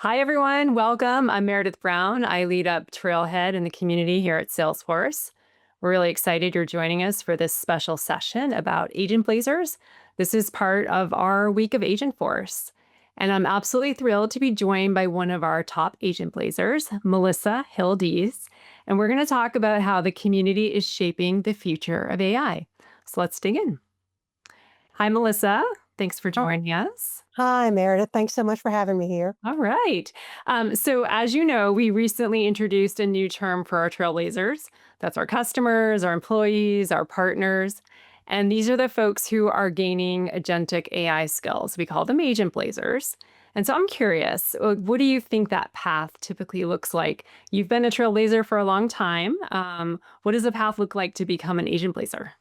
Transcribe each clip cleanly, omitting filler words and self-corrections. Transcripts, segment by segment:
Hi, everyone. Welcome. I'm Meredith Brown. I lead up Trailhead in the community here at Salesforce. We're really excited you're joining us for this special session about Agentblazers. This is part of our week of Agentforce. And I'm absolutely thrilled to be joined by one of our top Agentblazers, Melissa Hill Dees. And we're going to talk about how the community is shaping the future of AI. So let's dig in. Hi, Melissa. Thanks for Oh, joining us. hi, Meredith. Thanks so much for having me here. All right. So, as you know, we recently introduced a new term for our trailblazers. That's our customers, our employees, our partners. And these are the folks who are gaining agentic AI skills. We call them agent blazers. And so I'm curious, what do you think that path typically looks like? You've been a trailblazer for a long time. What does the path look like to become an agent blazer?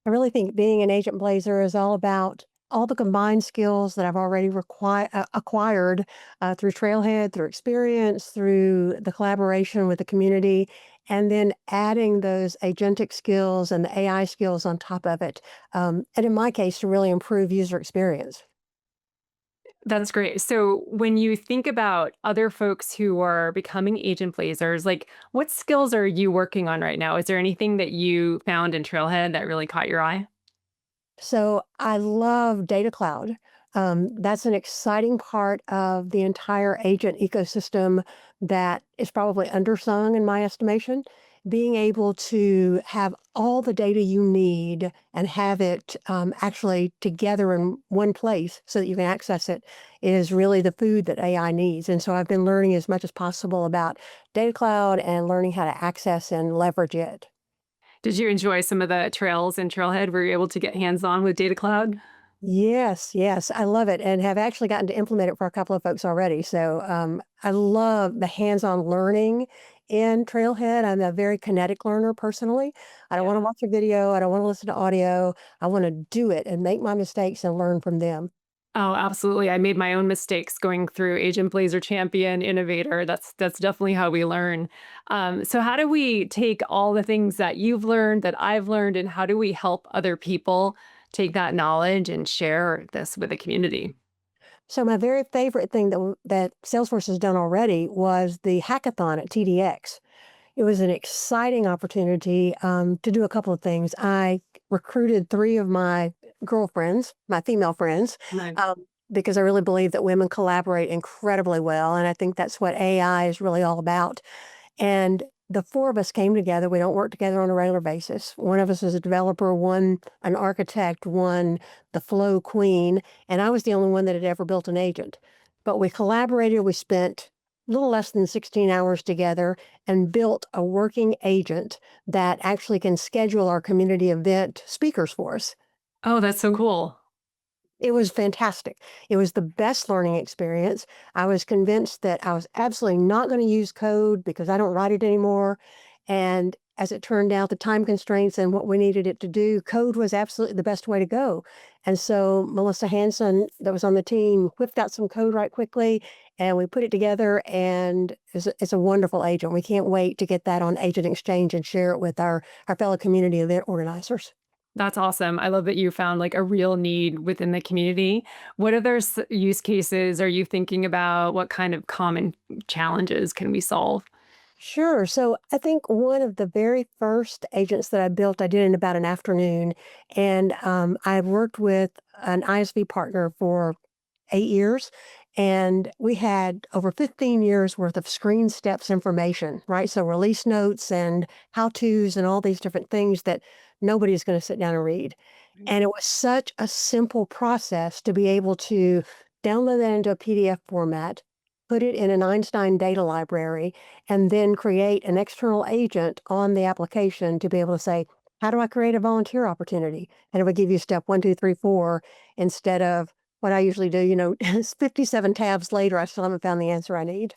I really think being an agent blazer is all about all the combined skills that I've already acquired through Trailhead, through experience, through the collaboration with the community, and then adding those agentic skills and the AI skills on top of it. And in my case, to really improve user experience. That's great. So when you think about other folks who are becoming agent blazers, like what skills are you working on right now? Is there anything that you found in Trailhead that really caught your eye? So I love Data Cloud. That's an exciting part of the entire agent ecosystem that is probably undersung in my estimation. Being able to have all the data you need and have it actually together in one place so that you can access it is really the food that AI needs. And so I've been learning as much as possible about Data Cloud and learning how to access and leverage it. Did you enjoy some of the trails in Trailhead? Were you able to get hands-on with Data Cloud? Yes, yes, I love it and have actually gotten to implement it for a couple of folks already. So I love the hands-on learning in Trailhead. I'm a very kinetic learner personally. I don't want to Yeah. watch a video. I don't want to listen to audio. I want to do it and make my mistakes and learn from them. Oh, absolutely. I made my own mistakes going through Agent Blazer Champion Innovator. That's definitely how we learn. So how do we take all the things that you've learned, that I've learned, and how do we help other people take that knowledge and share this with the community? So my very favorite thing that Salesforce has done already was the hackathon at TDX. It was an exciting opportunity to do a couple of things. I recruited three of my girlfriends, my female friends, Nice. um, because I really believe that women collaborate incredibly well. And I think that's what AI is really all about. And the four of us came together. We don't work together on a regular basis. One of us is a developer, one an architect, one the flow queen, and I was the only one that had ever built an agent. But we collaborated. We spent a little less than 16 hours together and built a working agent that actually can schedule our community event speakers for us. Oh, that's so cool. It was fantastic. It was the best learning experience. I was convinced that I was absolutely not going to use code because I don't write it anymore. And as it turned out, the time constraints and what we needed it to do, code was absolutely the best way to go. And so Melissa Hanson, that was on the team, whipped out some code right quickly and we put it together. And it's a wonderful agent. We can't wait to get that on Agent Exchange and share it with our fellow community event organizers. That's awesome. I love that you found like a real need within the community. What other use cases are you thinking about? What kind of common challenges can we solve? Sure. So I think one of the very first agents that I built, I did in about an afternoon. And I've worked with an ISV partner for 8 years. And we had over 15 years worth of screen steps information, right? So release notes and how to's and all these different things that nobody's going to sit down and read. And it was such a simple process to be able to download that into a PDF format, put it in an Einstein data library, and then create an external agent on the application to be able to say, how do I create a volunteer opportunity? And it would give you step 1, 2, 3, 4 instead of what I usually do, 57 tabs later, I still haven't found the answer I need.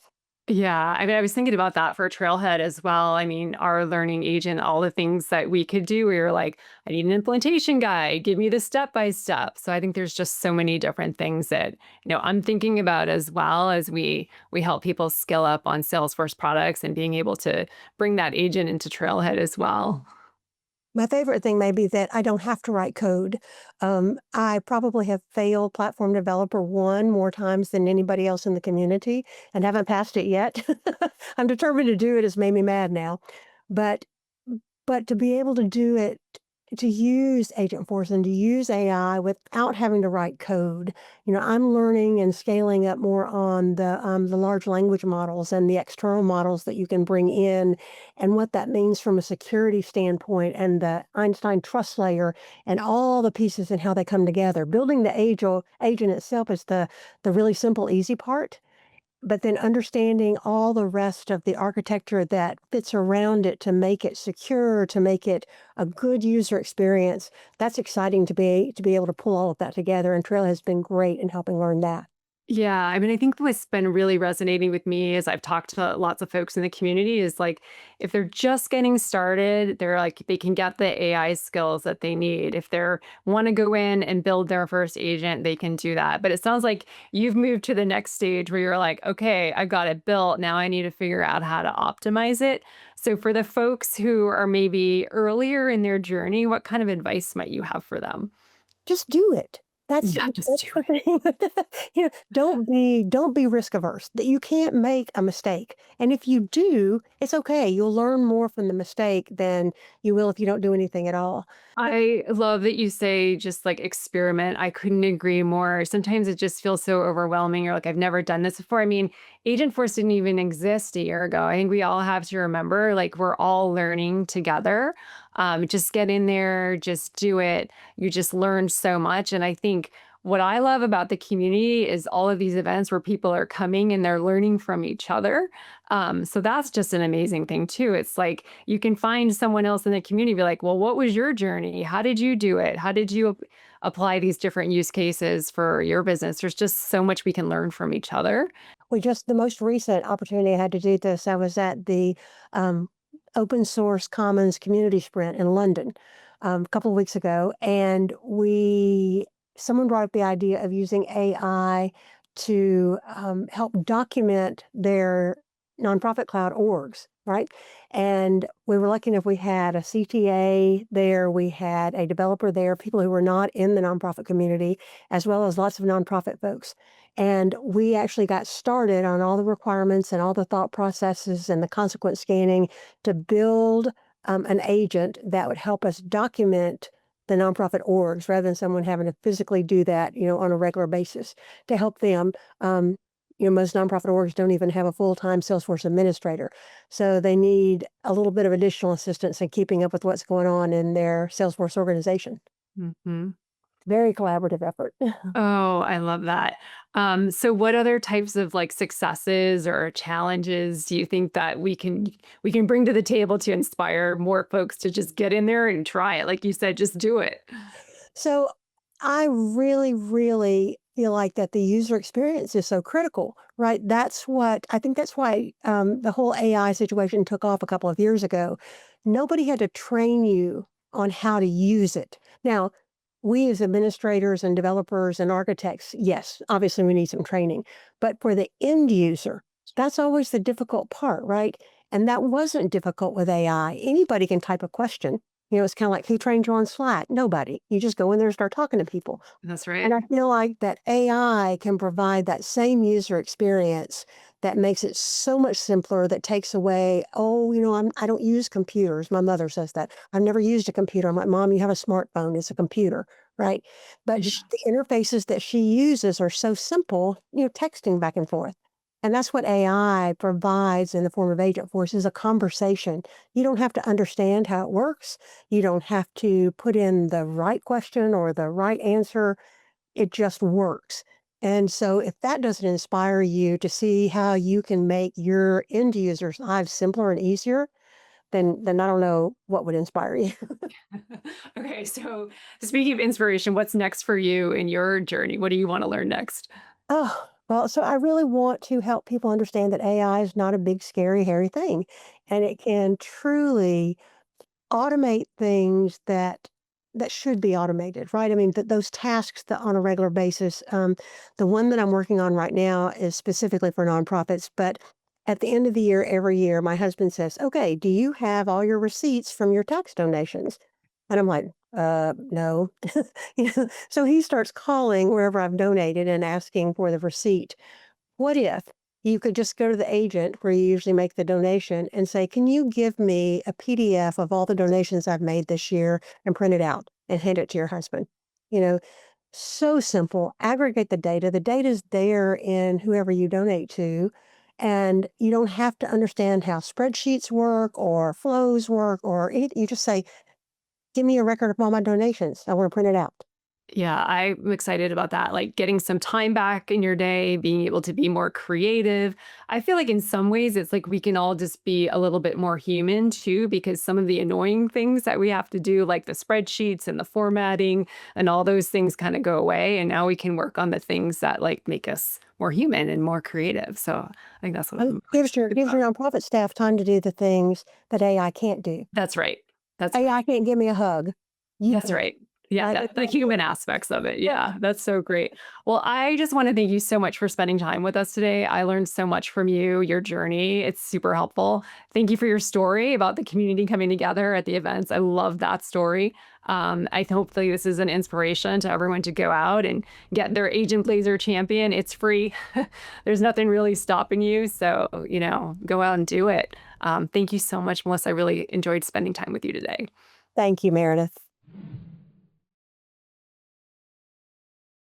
Yeah, I mean, I was thinking about that for Trailhead as well. I mean, our learning agent, all the things that we could do, we were like, I need an implementation guide, give me the step by step. So I think there's just so many different things that, I'm thinking about as well as we help people skill up on Salesforce products and being able to bring that agent into Trailhead as well. My favorite thing may be that I don't have to write code. I probably have failed Platform Developer 1 more times than anybody else in the community and haven't passed it yet. I'm determined to do it. It's made me mad now. But to be able to do it, to use Agentforce and to use AI without having to write code, I'm learning and scaling up more on the large language models and the external models that you can bring in, and what that means from a security standpoint, and the Einstein trust layer, and all the pieces and how they come together. Building the agent itself is the really simple, easy part, but then understanding all the rest of the architecture that fits around it to make it secure, to make it a good user experience, that's exciting to be able to pull all of that together, and Trail has been great in helping learn that. Yeah, I mean, I think what's been really resonating with me as I've talked to lots of folks in the community is like, if they're just getting started, they're like, they can get the AI skills that they need. If they're want to go in and build their first agent, they can do that. But it sounds like you've moved to the next stage where you're like, okay, I've got it built. Now I need to figure out how to optimize it. So for the folks who are maybe earlier in their journey, what kind of advice might you have for them? Just do it. That's Yeah, just do that's the it. thing. Don't be risk averse. That you can't make a mistake. And if you do, it's okay. You'll learn more from the mistake than you will if you don't do anything at all. But I love that you say just like experiment. I couldn't agree more. Sometimes it just feels so overwhelming. You're like, I've never done this before. I mean, Agent Force didn't even exist a year ago. I think we all have to remember like we're all learning together. Just get in there, just do it. You just learn so much. And I think what I love about the community is all of these events where people are coming and they're learning from each other. So that's just an amazing thing too. It's like you can find someone else in the community, be like, well, what was your journey? How did you do it? How did you apply these different use cases for your business? There's just so much we can learn from each other. the most recent opportunity I had to do this, I was at the um, Open Source Commons Community Sprint in London a couple of weeks ago, and we someone brought up the idea of using AI to help document their nonprofit cloud orgs, right? And we were lucky enough, we had a CTA there, we had a developer there, people who were not in the nonprofit community, as well as lots of nonprofit folks. And we actually got started on all the requirements and all the thought processes and the consequence scanning to build an agent that would help us document the nonprofit orgs rather than someone having to physically do that, on a regular basis to help them. Most nonprofit orgs don't even have a full-time Salesforce administrator. So they need a little bit of additional assistance in keeping up with what's going on in their Salesforce organization. Mhm. Very collaborative effort. Oh, I love that. So what other types of like successes or challenges do you think that we can bring to the table to inspire more folks to just get in there and try it? Like you said, just do it. So I really, really feel like that the user experience is so critical, right? I think that's why the whole AI situation took off a couple of years ago. Nobody had to train you on how to use it. Now, we as administrators and developers and architects, yes, obviously we need some training. But for the end user, that's always the difficult part, right? And that wasn't difficult with AI. Anybody can type a question. It's kind of like, who trained you on Slack? Nobody. You just go in there and start talking to people. That's And right. I feel like that AI can provide that same user experience that makes it so much simpler, that takes away, oh, I don't use computers. My mother says that. I've never used a computer. I'm like, Mom, you have a smartphone. It's a computer, right? But Yeah. the interfaces that she uses are so simple, texting back and forth. And that's what AI provides in the form of Agent Force is a conversation. You don't have to understand how it works. You don't have to put in the right question or the right answer. It just works. And so if that doesn't inspire you to see how you can make your end users' lives simpler and easier, then I don't know what would inspire you. Okay, so speaking of inspiration, what's next for you in your journey? What do you want to learn next? Oh, well, so I really want to help people understand that AI is not a big, scary, hairy thing. And it can truly automate things that should be automated, right? I mean, those tasks that on a regular basis. The one that I'm working on right now is specifically for nonprofits, but at the end of the year, every year, my husband says, "Okay, do you have all your receipts from your tax donations?" And I'm like, no. So he starts calling wherever I've donated and asking for the receipt. What if you could just go to the agent where you usually make the donation and say, can you give me a PDF of all the donations I've made this year and print it out and hand it to your husband? You know, so simple. Aggregate the data. The data's there in whoever you donate to. And you don't have to understand how spreadsheets work or flows work or anything. You just say, give me a record of all my donations. I want to print it out. Yeah, I'm excited about that. Like getting some time back in your day, being able to be more creative. I feel like in some ways it's like we can all just be a little bit more human too, because some of the annoying things that we have to do, like the spreadsheets and the formatting and all those things kind of go away. And now we can work on the things that like make us more human and more creative. So I think that's what It I'm gives your nonprofit staff time to do the things that AI can't do. that's right. That's AI can't give me a hug. You That's can, right. Yeah, right? the human aspects of it. Yeah, that's so great. Well, I just want to thank you so much for spending time with us today. I learned so much from you, your journey. It's super helpful. Thank you for your story about the community coming together at the events. I love that story. I hopefully this is an inspiration to everyone to go out and get their Agent Blazer champion. It's free. There's nothing really stopping you. So, go out and do it. Thank you so much, Melissa. I really enjoyed spending time with you today. Thank you, Meredith.